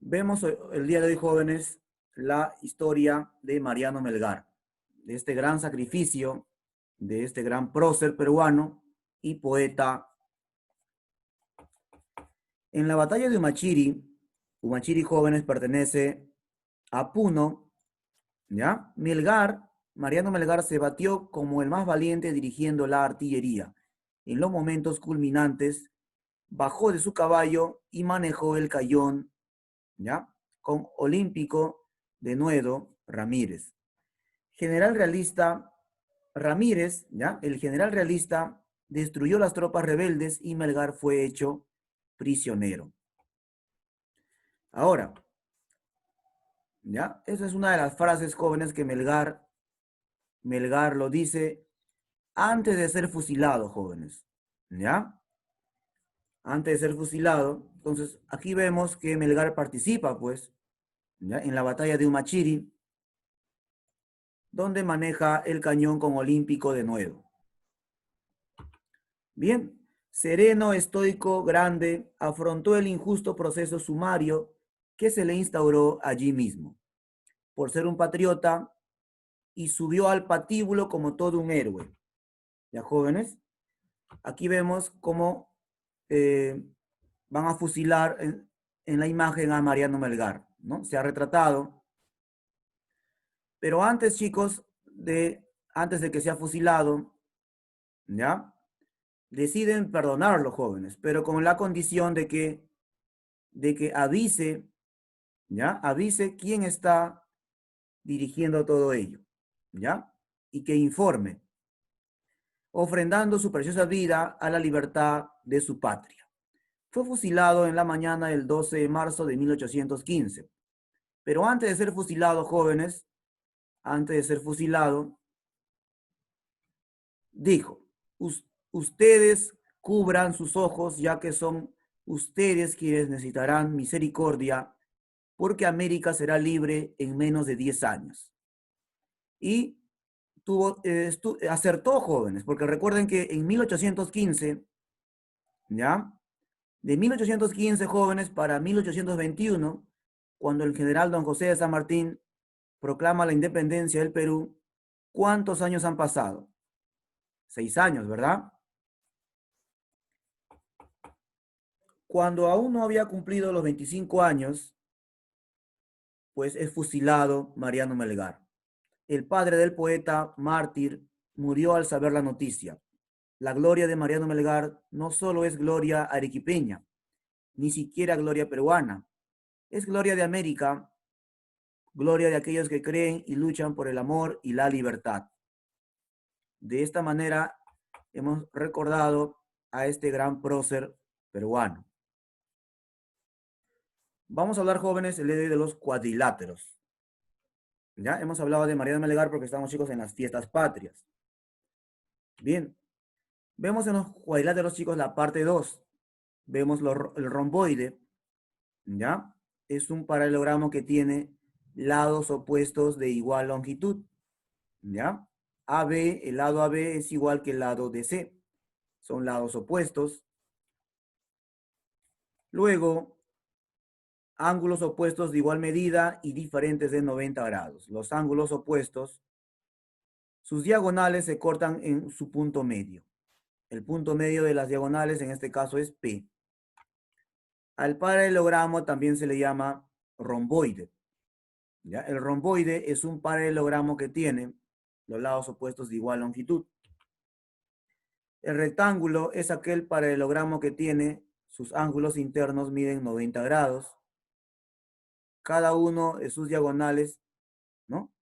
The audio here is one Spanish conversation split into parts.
Vemos el día de hoy, jóvenes, la historia de Mariano Melgar, de este gran sacrificio, de este gran prócer peruano y poeta. En la batalla de Humachiri, jóvenes, pertenece a Puno, ¿ya? Mariano Melgar se batió como el más valiente dirigiendo la artillería. En los momentos culminantes, bajó de su caballo y manejó el cañón, ¿ya? Con Olímpico de Nuevo Ramírez. General realista Ramírez, ¿ya? El general realista destruyó las tropas rebeldes y Melgar fue hecho prisionero. Ahora, ¿ya? Esa es una de las frases jóvenes que Melgar lo dice antes de ser fusilado, jóvenes, ¿ya? Antes de ser fusilado. Entonces, aquí vemos que Melgar participa, pues, ¿ya? En la batalla de Humachiri, donde maneja el cañón con Olímpico de Nuevo. Bien, sereno, estoico, grande, afrontó el injusto proceso sumario que se le instauró allí mismo, por ser un patriota, y subió al patíbulo como todo un héroe. ¿Ya, jóvenes? Aquí vemos cómo van a fusilar en la imagen a Mariano Melgar, ¿no? Se ha retratado. Pero antes, chicos, antes de que sea fusilado, ¿ya? Deciden perdonarlo, jóvenes, pero con la condición de que avise, ¿ya? Avise quién está dirigiendo todo ello, ¿ya? Y que informe, ofrendando su preciosa vida a la libertad de su patria. Fue fusilado en la mañana del 12 de marzo de 1815. Pero antes de ser fusilado, jóvenes, antes de ser fusilado, dijo, ustedes cubran sus ojos, ya que son ustedes quienes necesitarán misericordia, porque América será libre en menos de 10 años. Y acertó, jóvenes, porque recuerden que en 1815, ¿ya? De 1815, jóvenes, para 1821, cuando el general don José de San Martín proclama la independencia del Perú, ¿cuántos años han pasado? 6 años, ¿verdad? Cuando aún no había cumplido los 25 años, pues es fusilado Mariano Melgar. El padre del poeta mártir murió al saber la noticia. La gloria de Mariano Melgar no solo es gloria arequipeña, ni siquiera gloria peruana, es gloria de América, gloria de aquellos que creen y luchan por el amor y la libertad. De esta manera hemos recordado a este gran prócer peruano. Vamos a hablar, jóvenes, el día de hoy de los cuadriláteros. Ya hemos hablado de Mariano Melgar porque estamos, chicos, en las fiestas patrias. Bien, vemos en los cuadriláteros, chicos, la parte 2. Vemos el romboide, ¿ya? Es un paralelogramo que tiene lados opuestos de igual longitud, ¿ya? AB, el lado AB es igual que el lado DC. Son lados opuestos. Luego, ángulos opuestos de igual medida y diferentes de 90 grados. Los ángulos opuestos, sus diagonales se cortan en su punto medio. El punto medio de las diagonales en este caso es P. Al paralelogramo también se le llama romboide. ¿Ya? El romboide es un paralelogramo que tiene los lados opuestos de igual longitud. El rectángulo es aquel paralelogramo que tiene sus ángulos internos miden 90 grados. Cada uno de sus diagonales, ¿no?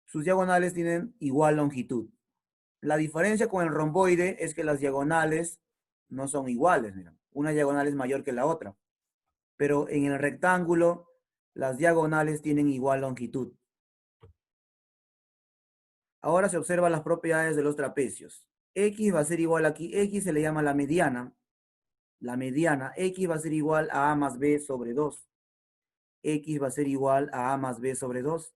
Sus diagonales tienen igual longitud. La diferencia con el romboide es que las diagonales no son iguales. Mira. Una diagonal es mayor que la otra. Pero en el rectángulo, las diagonales tienen igual longitud. Ahora se observan las propiedades de los trapecios. X va a ser igual aquí. X se le llama la mediana. La mediana. X va a ser igual a A más B sobre 2. X va a ser igual a A más B sobre 2.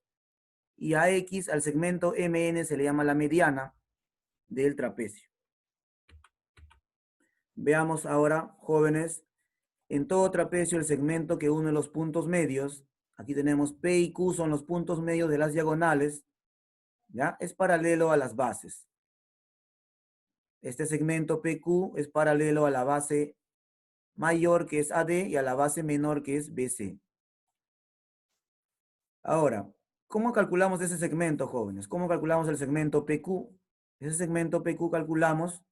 Y a X, al segmento MN, se le llama la mediana del trapecio. Veamos ahora, jóvenes, En todo trapecio, el segmento que une los puntos medios, aquí tenemos P y Q son los puntos medios de las diagonales, ¿ya? Es paralelo a las bases. Este segmento PQ es paralelo a la base mayor, que es AD, y a la base menor, que es BC. Ahora, ¿cómo calculamos ese segmento, jóvenes? ¿Cómo calculamos el segmento PQ? Ese segmento PQ calculamos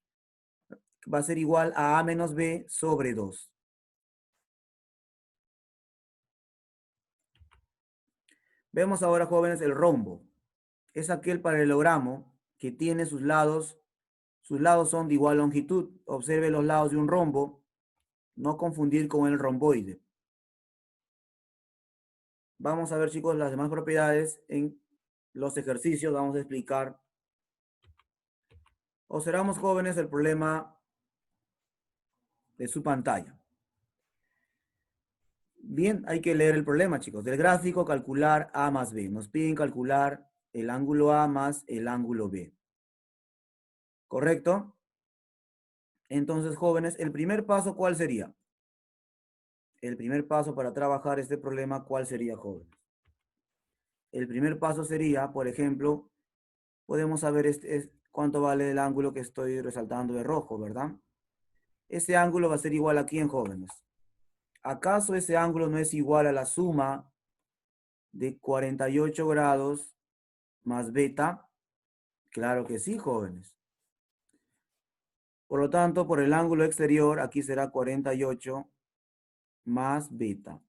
va a ser igual a A menos B sobre 2. Vemos ahora, jóvenes, el rombo. Es aquel paralelogramo que tiene sus lados son de igual longitud. Observe los lados de un rombo, no confundir con el romboide. Vamos a ver, chicos, las demás propiedades en los ejercicios. Vamos a explicar. Observamos, jóvenes, el problema de su pantalla. Bien, hay que leer el problema, chicos. Del gráfico, calcular A más B. Nos piden calcular el ángulo A más el ángulo B. ¿Correcto? Entonces, jóvenes, el primer paso, ¿cuál sería? El primer paso para trabajar este problema, ¿cuál sería, jóvenes? El primer paso sería, por ejemplo, podemos saber cuánto vale el ángulo que estoy resaltando de rojo, ¿verdad? Ese ángulo va a ser igual a ¿quién, jóvenes? ¿Acaso ese ángulo no es igual a la suma de 48 grados más beta? Claro que sí, jóvenes. Por lo tanto, por el ángulo exterior, aquí será 48 más beta.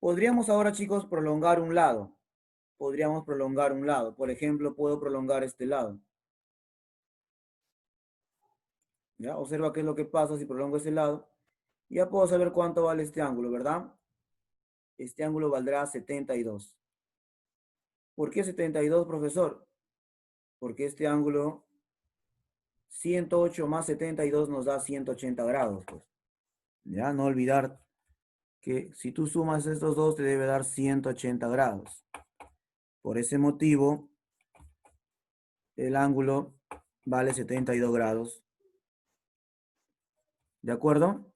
Podríamos ahora, chicos, prolongar un lado. Podríamos prolongar un lado. Por ejemplo, puedo prolongar este lado. ¿Ya? Observa qué es lo que pasa si prolongo ese lado. Ya puedo saber cuánto vale este ángulo, ¿verdad? Este ángulo valdrá 72. ¿Por qué 72, profesor? Porque este ángulo 108 más 72 nos da 180 grados, pues. Ya, no olvidar que si tú sumas estos dos te debe dar 180 grados. Por ese motivo, el ángulo vale 72 grados. ¿De acuerdo?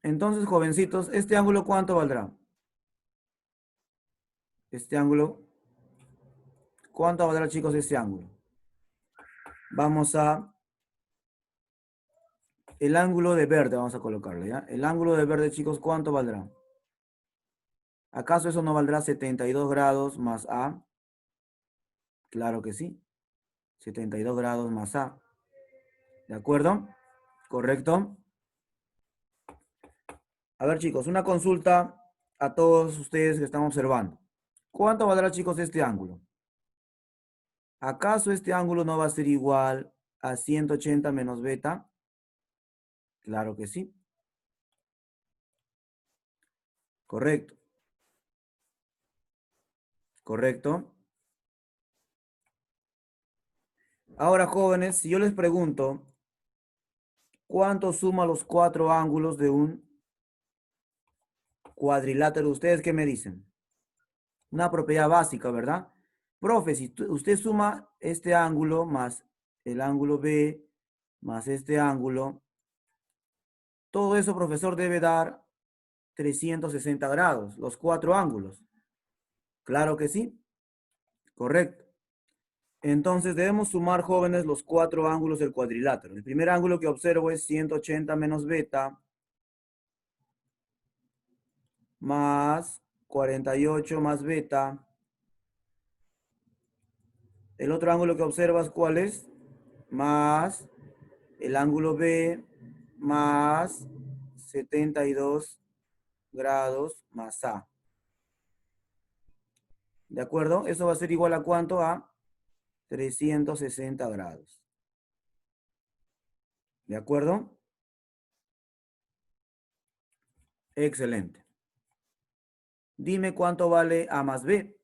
Entonces, jovencitos, ¿este ángulo cuánto valdrá? Este ángulo, ¿cuánto valdrá, chicos, este ángulo? Vamos a... El ángulo de verde, vamos a colocarlo, ¿ya? El ángulo de verde, chicos, ¿cuánto valdrá? ¿Acaso eso no valdrá 72 grados más A? Claro que sí. 72 grados más A. ¿De acuerdo? ¿Correcto? A ver, chicos, una consulta a todos ustedes que están observando. ¿Cuánto valdrá, chicos, este ángulo? ¿Acaso este ángulo no va a ser igual a 180 menos beta? Claro que sí. Correcto. Correcto. Ahora, jóvenes, si yo les pregunto, ¿cuánto suma los cuatro ángulos de un cuadrilátero? ¿Ustedes qué me dicen? Una propiedad básica, ¿verdad? Profe, si usted suma este ángulo más el ángulo B más este ángulo, todo eso, profesor, debe dar 360 grados, los cuatro ángulos. Claro que sí. Correcto. Entonces debemos sumar, jóvenes, los cuatro ángulos del cuadrilátero. El primer ángulo que observo es 180 menos beta más 48 más beta. El otro ángulo que observas, ¿cuál es? Más el ángulo B más 72 grados más A. ¿De acuerdo? Eso va a ser igual a ¿cuánto? A 360 grados. ¿De acuerdo? Excelente. Dime cuánto vale A más B.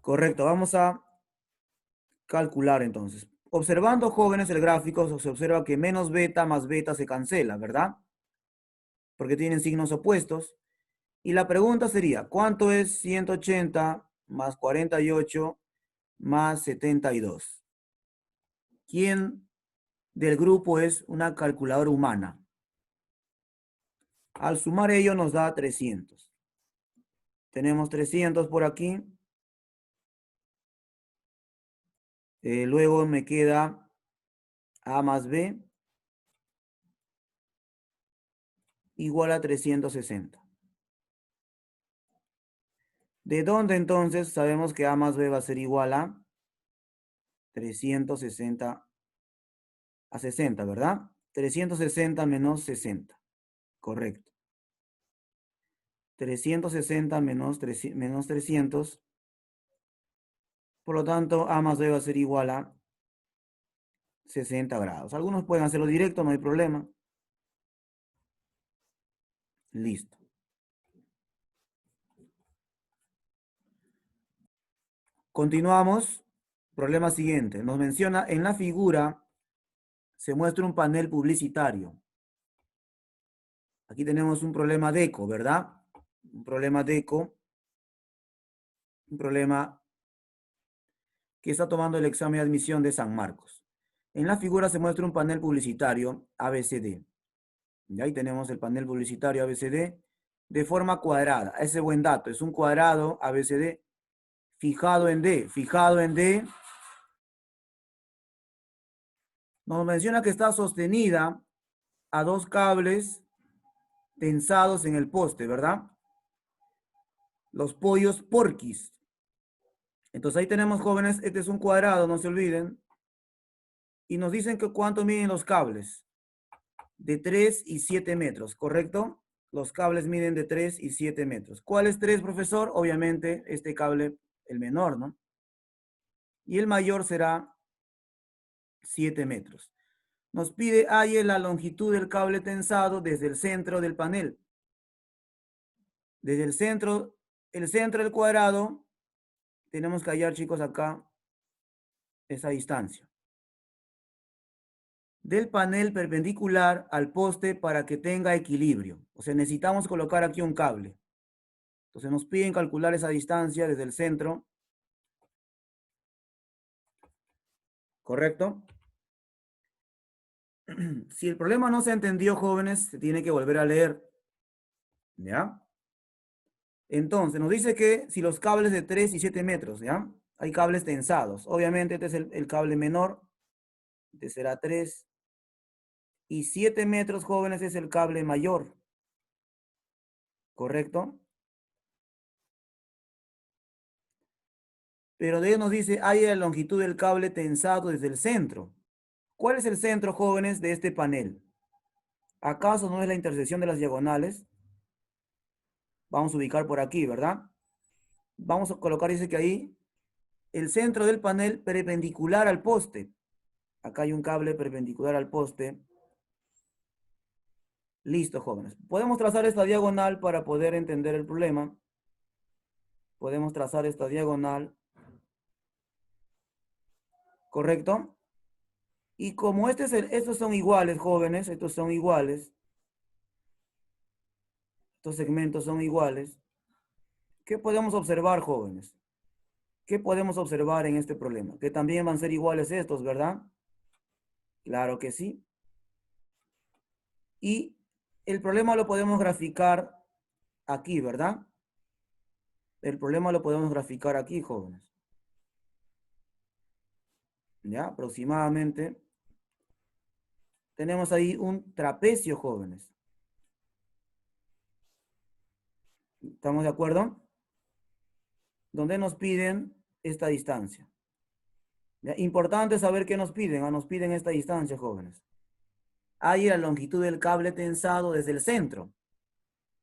Correcto, vamos a calcular entonces. Observando, jóvenes, el gráfico, se observa que menos beta más beta se cancela, ¿verdad? Porque tienen signos opuestos. Y la pregunta sería, ¿cuánto es 180 más 48 más 72? ¿Quién del grupo es una calculadora humana? Al sumar ello nos da 300. Tenemos 300 por aquí. Luego me queda A más B igual a 360. ¿De dónde entonces sabemos que A más B va a ser igual a 360 a 60, ¿verdad? 360 menos 60. Correcto. 360 menos 300. Por lo tanto, A más B va a ser igual a 60 grados. Algunos pueden hacerlo directo, no hay problema. Listo. Continuamos. Problema siguiente. Nos menciona en la figura se muestra un panel publicitario. Aquí tenemos un problema de eco, ¿verdad? Un problema de eco. Un problema que está tomando el examen de admisión de San Marcos. En la figura se muestra un panel publicitario ABCD. Y ahí tenemos el panel publicitario ABCD de forma cuadrada. Ese buen dato. Es un cuadrado ABCD fijado en D. Fijado en D. Nos menciona que está sostenida a dos cables tensados en el poste, ¿verdad? Los pollos porquis. Entonces ahí tenemos, jóvenes, este es un cuadrado, no se olviden. Y nos dicen que cuánto miden los cables. De 3 y 7 metros, ¿correcto? Los cables miden de 3 y 7 metros. ¿Cuál es 3, profesor? Obviamente este cable, el menor, ¿no? Y el mayor será 7 metros. Nos pide halle la longitud del cable tensado desde el centro del panel. Desde el centro del cuadrado, tenemos que hallar, chicos, acá esa distancia. Del panel perpendicular al poste para que tenga equilibrio. O sea, necesitamos colocar aquí un cable. Entonces nos piden calcular esa distancia desde el centro. ¿Correcto? Si el problema no se entendió, jóvenes, se tiene que volver a leer. ¿Ya? Entonces, nos dice que si los cables de 3 y 7 metros, ¿ya? Hay cables tensados. Obviamente, este es el cable menor. Este será 3. Y 7 metros, jóvenes, es el cable mayor. ¿Correcto? Pero de ahí nos dice, hay la longitud del cable tensado desde el centro. ¿Cuál es el centro, jóvenes, de este panel? ¿Acaso no es la intersección de las diagonales? Vamos a ubicar por aquí, ¿verdad? Vamos a colocar, dice que ahí, el centro del panel perpendicular al poste. Acá hay un cable perpendicular al poste. Listo, jóvenes. Podemos trazar esta diagonal para poder entender el problema. Podemos trazar esta diagonal. ¿Correcto? Y como estos son iguales, jóvenes, estos son iguales. Estos segmentos son iguales. ¿Qué podemos observar, jóvenes? ¿Qué podemos observar en este problema? Que también van a ser iguales estos, ¿verdad? Claro que sí. Y el problema lo podemos graficar aquí, ¿verdad? El problema lo podemos graficar aquí, jóvenes. ¿Ya? Aproximadamente. Tenemos ahí un trapecio, jóvenes. ¿Estamos de acuerdo? Donde nos piden esta distancia. ¿Ya? Importante saber qué nos piden. Nos piden esta distancia, jóvenes. Hay la longitud del cable tensado desde el centro.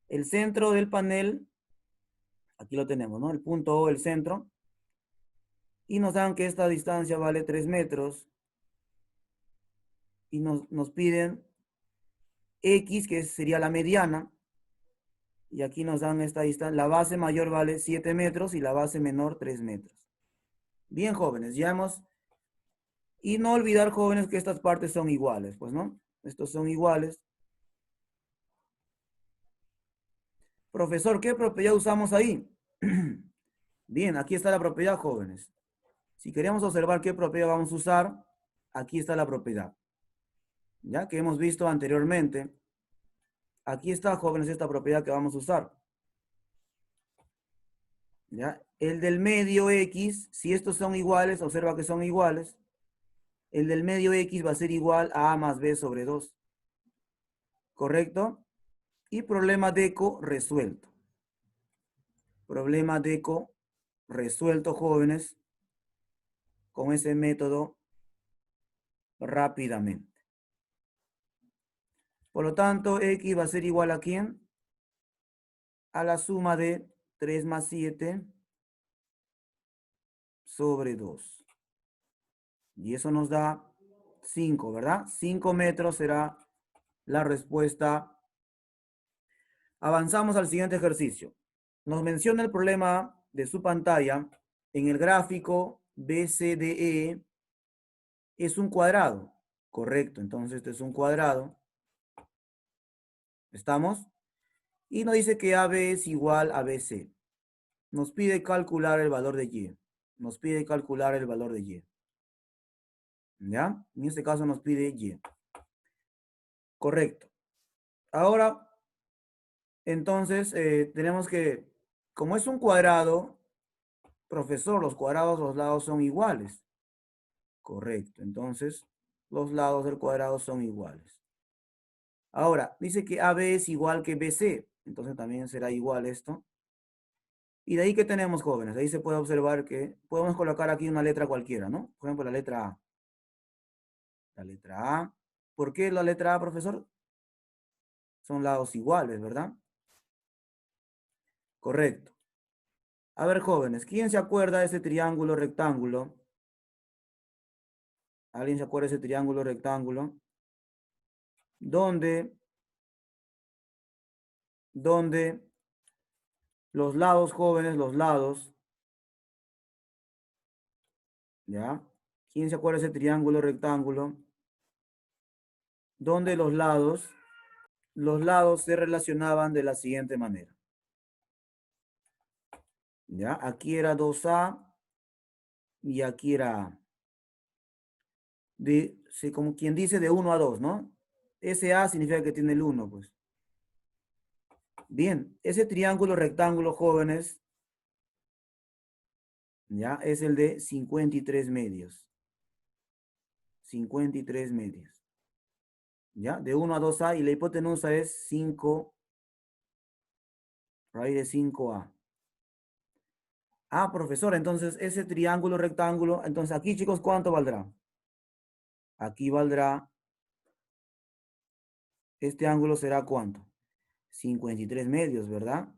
El centro del panel, aquí lo tenemos, ¿no? El punto O, el centro. Y nos dan que esta distancia vale 3 metros. Y nos piden X, que sería la mediana. Y aquí nos dan esta distancia. La base mayor vale 7 metros y la base menor 3 metros. Bien, jóvenes, ya hemos... Y no olvidar, jóvenes, que estas partes son iguales, pues, ¿no? Estos son iguales. Profesor, ¿qué propiedad usamos ahí? Bien, aquí está la propiedad, jóvenes. Si queremos observar qué propiedad vamos a usar, aquí está la propiedad. Ya que hemos visto anteriormente. Aquí está, jóvenes, esta propiedad que vamos a usar. ¿Ya? El del medio X, si estos son iguales, observa que son iguales. El del medio X va a ser igual a A más B sobre 2. ¿Correcto? Y problema DECO resuelto. Problema DECO resuelto, jóvenes, con ese método rápidamente. Por lo tanto, X va a ser igual a ¿quién? A la suma de 3 más 7 sobre 2. Y eso nos da 5, ¿verdad? 5 metros será la respuesta. Avanzamos al siguiente ejercicio. Nos menciona el problema de su pantalla. En el gráfico BCDE es un cuadrado. Correcto, entonces este es un cuadrado. ¿Estamos? Y nos dice que AB es igual a BC. Nos pide calcular el valor de Y. Nos pide calcular el valor de Y. ¿Ya? En este caso nos pide Y. Correcto. Ahora, entonces, tenemos que, como es un cuadrado, profesor, los cuadrados, los lados son iguales. Correcto. Entonces, los lados del cuadrado son iguales. Ahora, dice que AB es igual que BC. Entonces también será igual esto. Y de ahí que tenemos, jóvenes. De ahí se puede observar que podemos colocar aquí una letra cualquiera, ¿no? Por ejemplo, la letra A. La letra A. ¿Por qué la letra A, profesor? Son lados iguales, ¿verdad? Correcto. A ver, jóvenes, ¿quién se acuerda de ese triángulo rectángulo? ¿Alguien se acuerda de ese triángulo rectángulo? Donde los lados, jóvenes, los lados, ¿ya? ¿Quién se acuerda de ese triángulo rectángulo? Donde los lados se relacionaban de la siguiente manera. ¿Ya? Aquí era 2A y aquí era A. Como quien dice de 1 a 2, ¿no? Ese A significa que tiene el 1, pues. Bien, ese triángulo rectángulo, jóvenes, ya es el de 53 medios. 53 medios. ¿Ya? De 1 a 2A y la hipotenusa es 5, raíz de 5A. Ah, profesor, entonces ese triángulo rectángulo, entonces aquí, chicos, ¿cuánto valdrá? Aquí valdrá, este ángulo será ¿cuánto? 53 medios, ¿verdad?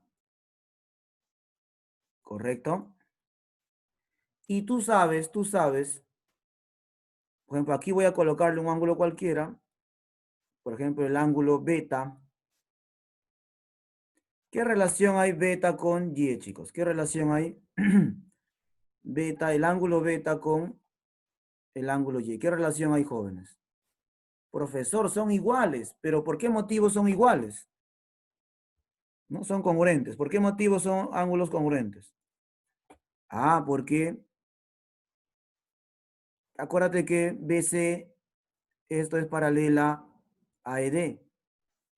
¿Correcto? Y tú sabes, por ejemplo, aquí voy a colocarle un ángulo cualquiera, por ejemplo, el ángulo beta. ¿Qué relación hay beta con Y, chicos? ¿Qué relación hay? Beta, el ángulo beta con el ángulo Y. ¿Qué relación hay, jóvenes? Profesor, son iguales, pero ¿por qué motivo son iguales? No son congruentes. ¿Por qué motivo son ángulos congruentes? Ah, porque acuérdate que BC, esto es paralela a ED.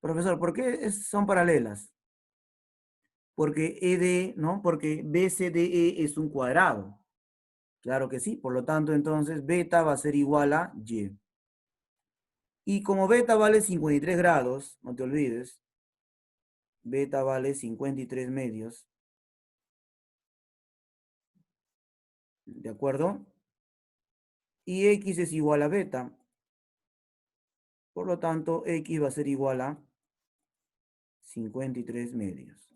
Profesor, ¿por qué son paralelas? Porque ED, ¿no? Porque BCDE es un cuadrado. Claro que sí. Por lo tanto, entonces, beta va a ser igual a Y. Y como beta vale 53 grados, no te olvides, beta vale 53 medios, ¿de acuerdo? Y X es igual a beta. Por lo tanto, X va a ser igual a 53 medios.